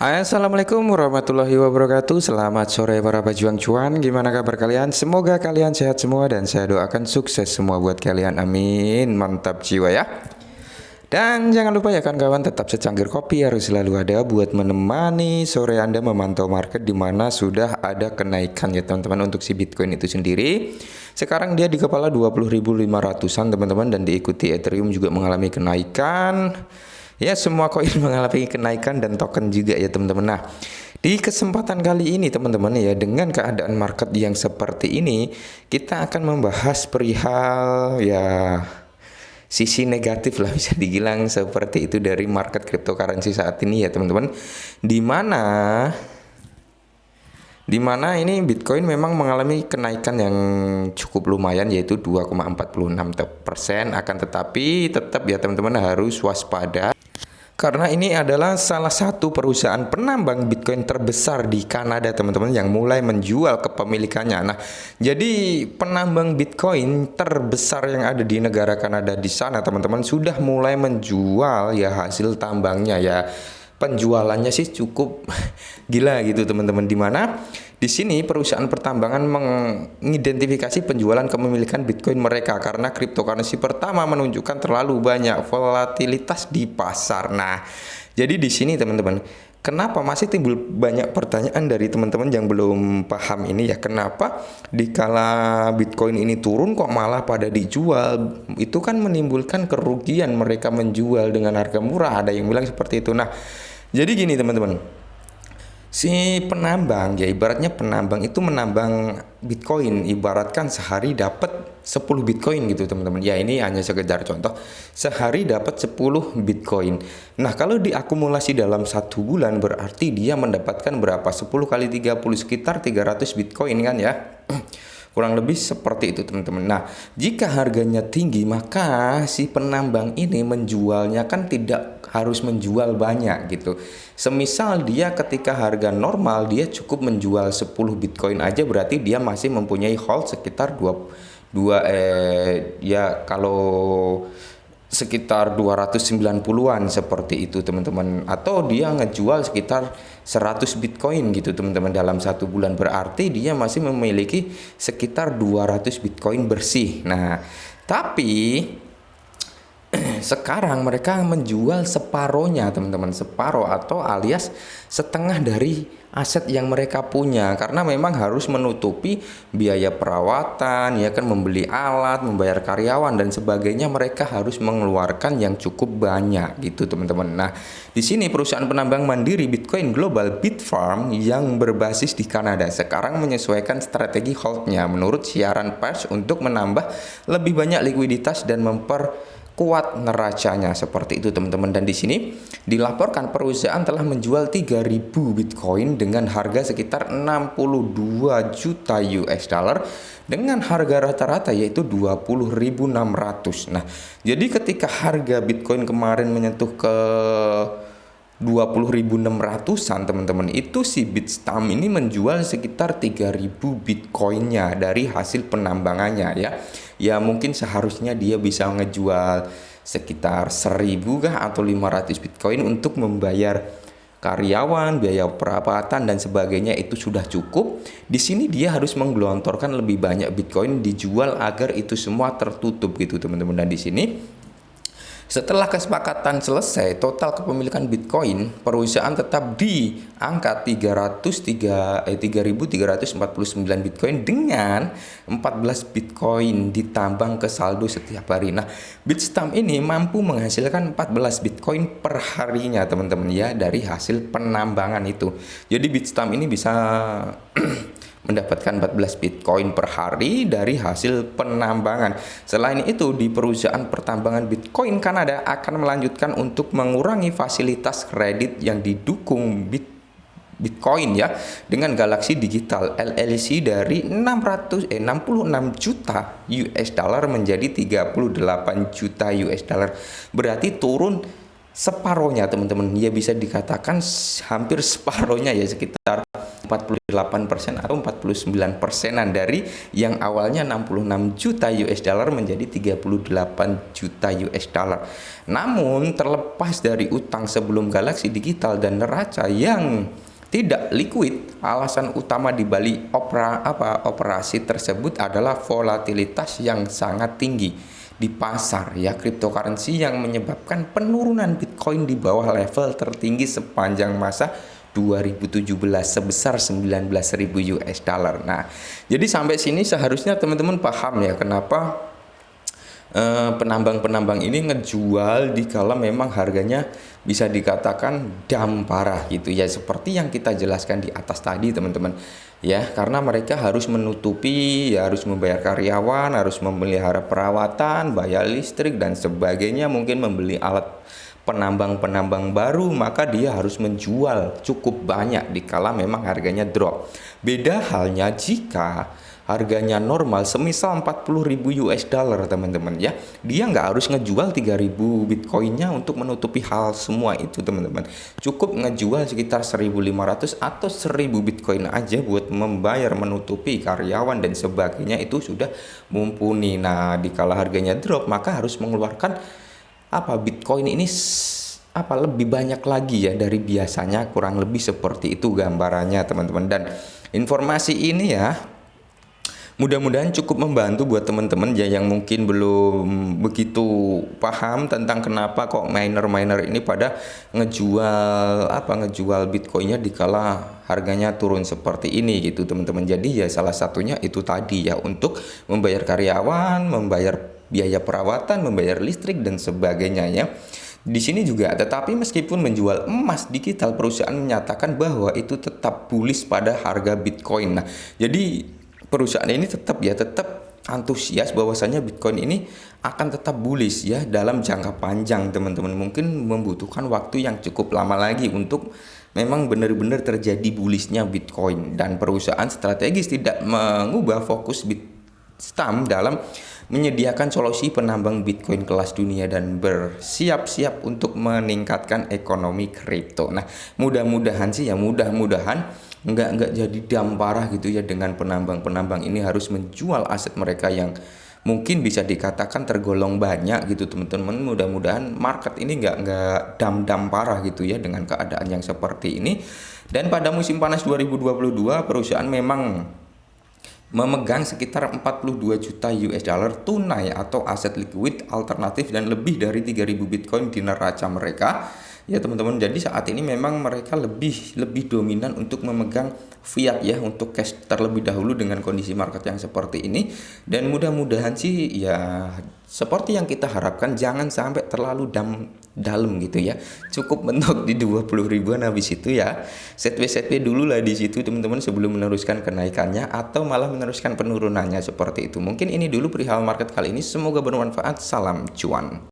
Assalamualaikum warahmatullahi wabarakatuh. Selamat sore para pejuang cuan. Gimana kabar kalian? Semoga kalian sehat semua dan saya doakan sukses semua buat kalian. Amin. Mantap jiwa ya. Dan jangan lupa ya kawan-kawan, tetap secangkir kopi harus selalu ada buat menemani sore Anda memantau market di mana sudah ada kenaikan ya teman-teman untuk si Bitcoin itu sendiri. Sekarang dia di kepala 20.500-an teman-teman, dan diikuti Ethereum juga mengalami kenaikan. Ya, semua koin mengalami kenaikan dan token juga ya teman-teman. Nah, di kesempatan kali ini teman-teman ya, dengan keadaan market yang seperti ini, kita akan membahas perihal ya sisi negatif lah, bisa dibilang seperti itu dari market cryptocurrency saat ini ya teman-teman. Di mana ini Bitcoin memang mengalami kenaikan yang cukup lumayan, yaitu 2,46%. Akan tetapi tetap ya teman-teman harus waspada, karena ini adalah salah satu perusahaan penambang Bitcoin terbesar di Kanada teman-teman yang mulai menjual kepemilikannya. Nah, jadi penambang Bitcoin terbesar yang ada di negara Kanada di sana teman-teman sudah mulai menjual ya hasil tambangnya ya. Penjualannya sih cukup gila gitu teman-teman, di mana di sini perusahaan pertambangan mengidentifikasi penjualan kepemilikan Bitcoin mereka karena cryptocurrency pertama menunjukkan terlalu banyak volatilitas di pasar. Nah, jadi di sini teman-teman, kenapa masih timbul banyak pertanyaan dari teman-teman yang belum paham ini ya, kenapa dikala Bitcoin ini turun kok malah pada dijual? Itu kan menimbulkan kerugian mereka menjual dengan harga murah, ada yang bilang seperti itu. Nah, jadi gini teman-teman, si penambang ya ibaratnya penambang itu menambang Bitcoin, ibaratkan sehari dapat 10 Bitcoin gitu teman-teman. Ya ini hanya sekedar contoh, sehari dapat 10 Bitcoin. Nah, kalau diakumulasi dalam 1 bulan berarti dia mendapatkan berapa? 10 kali 30 sekitar 300 Bitcoin kan ya. Kurang lebih seperti itu teman-teman. Nah, jika harganya tinggi maka si penambang ini menjualnya kan tidak harus menjual banyak gitu. Semisal dia ketika harga normal dia cukup menjual 10 Bitcoin aja, berarti dia masih mempunyai hold sekitar ya kalau sekitar 290-an seperti itu teman-teman, atau dia ngejual sekitar 100 Bitcoin gitu teman-teman dalam 1 bulan, berarti dia masih memiliki sekitar 200 Bitcoin bersih. Nah, tapi sekarang mereka menjual separohnya teman-teman, separoh atau alias setengah dari aset yang mereka punya, karena memang harus menutupi biaya perawatan ya kan, membeli alat, membayar karyawan dan sebagainya, mereka harus mengeluarkan yang cukup banyak gitu teman-teman. Nah, di sini perusahaan penambang mandiri Bitcoin global Bitfarms yang berbasis di Kanada sekarang menyesuaikan strategi holdnya menurut siaran pers untuk menambah lebih banyak likuiditas dan kuat neracanya seperti itu teman-teman. Dan di sini dilaporkan perusahaan telah menjual 3.000 Bitcoin dengan harga sekitar 62 juta US dollar dengan harga rata-rata yaitu 20.600. Nah, jadi ketika harga Bitcoin kemarin menyentuh ke 20.600-an teman-teman, itu si Bitstamp ini menjual sekitar 3.000 Bitcoinnya dari hasil penambangannya ya. Ya mungkin seharusnya dia bisa ngejual sekitar 1.000 kah atau 500 Bitcoin untuk membayar karyawan, biaya perawatan dan sebagainya, itu sudah cukup. Di sini dia harus menggelontorkan lebih banyak Bitcoin dijual agar itu semua tertutup gitu teman-teman. Dan di sini setelah kesepakatan selesai, total kepemilikan Bitcoin perusahaan tetap di angka 3.349 Bitcoin dengan 14 Bitcoin ditambang ke saldo setiap hari. Nah, Bitstamp ini mampu menghasilkan 14 Bitcoin per harinya teman-teman ya dari hasil penambangan itu. Jadi Bitstamp ini bisa mendapatkan 14 Bitcoin per hari dari hasil penambangan. Selain itu, di perusahaan pertambangan Bitcoin Kanada akan melanjutkan untuk mengurangi fasilitas kredit yang didukung Bitcoin ya dengan Galaxy Digital LLC dari 66 juta US dollar menjadi 38 juta US dollar. Berarti turun separohnya teman-teman. Ya bisa dikatakan hampir separohnya ya, sekitar 48% atau 49%-an dari yang awalnya 66 juta US dollar menjadi 38 juta US dollar. Namun terlepas dari utang sebelum Galaxy Digital dan neraca yang tidak liquid, alasan utama di balik operasi tersebut adalah volatilitas yang sangat tinggi di pasar ya cryptocurrency yang menyebabkan penurunan Bitcoin di bawah level tertinggi sepanjang masa 2017 sebesar 19.000 US dollar. Nah, jadi sampai sini seharusnya teman-teman paham ya kenapa penambang-penambang ini ngejual dikala memang harganya bisa dikatakan dam parah gitu ya, seperti yang kita jelaskan di atas tadi teman-teman ya, karena mereka harus menutupi ya, harus membayar karyawan, harus memelihara perawatan, bayar listrik dan sebagainya, mungkin membeli alat penambang-penambang baru, maka dia harus menjual cukup banyak dikala memang harganya drop. Beda halnya jika harganya normal semisal 40.000 US dollar teman-teman ya, dia nggak harus ngejual 3.000 Bitcoinnya untuk menutupi hal semua itu teman-teman, cukup ngejual sekitar 1.500 atau 1.000 Bitcoin aja buat membayar menutupi karyawan dan sebagainya, itu sudah mumpuni. Nah dikala harganya drop maka harus mengeluarkan Bitcoin ini lebih banyak lagi ya dari biasanya, kurang lebih seperti itu gambarannya teman-teman. Dan informasi ini ya mudah-mudahan cukup membantu buat teman-teman ya yang mungkin belum begitu paham tentang kenapa kok miner ini pada ngejual Bitcoinnya dikala harganya turun seperti ini gitu teman-teman. Jadi ya salah satunya itu tadi ya, untuk membayar karyawan, membayar biaya perawatan, membayar listrik dan sebagainya ya. Di sini juga, tetapi meskipun menjual emas digital, perusahaan menyatakan bahwa itu tetap bullish pada harga Bitcoin. Nah, jadi perusahaan ini tetap antusias bahwasanya Bitcoin ini akan tetap bullish ya dalam jangka panjang teman-teman. Mungkin membutuhkan waktu yang cukup lama lagi untuk memang benar-benar terjadi bullishnya Bitcoin, dan perusahaan strategis tidak mengubah fokus Bitstamp dalam menyediakan solusi penambang Bitcoin kelas dunia dan bersiap-siap untuk meningkatkan ekonomi kripto. Nah, mudah-mudahan nggak jadi dam parah gitu ya, dengan penambang-penambang ini harus menjual aset mereka yang mungkin bisa dikatakan tergolong banyak gitu teman-teman. Mudah-mudahan market ini nggak dam parah gitu ya dengan keadaan yang seperti ini. Dan pada musim panas 2022 perusahaan memang memegang sekitar 42 juta US dollar tunai atau aset liquid alternatif dan lebih dari 3.000 Bitcoin di neraca mereka ya teman-teman. Jadi saat ini memang mereka lebih dominan untuk memegang fiat ya, untuk cash terlebih dahulu dengan kondisi market yang seperti ini. Dan mudah-mudahan sih ya seperti yang kita harapkan, jangan sampai terlalu dalam gitu ya, cukup mentok di 20 ribuan, habis itu ya setw dulu lah di situ teman-teman sebelum meneruskan kenaikannya atau malah meneruskan penurunannya seperti itu. Mungkin ini dulu perihal market kali ini, semoga bermanfaat. Salam cuan.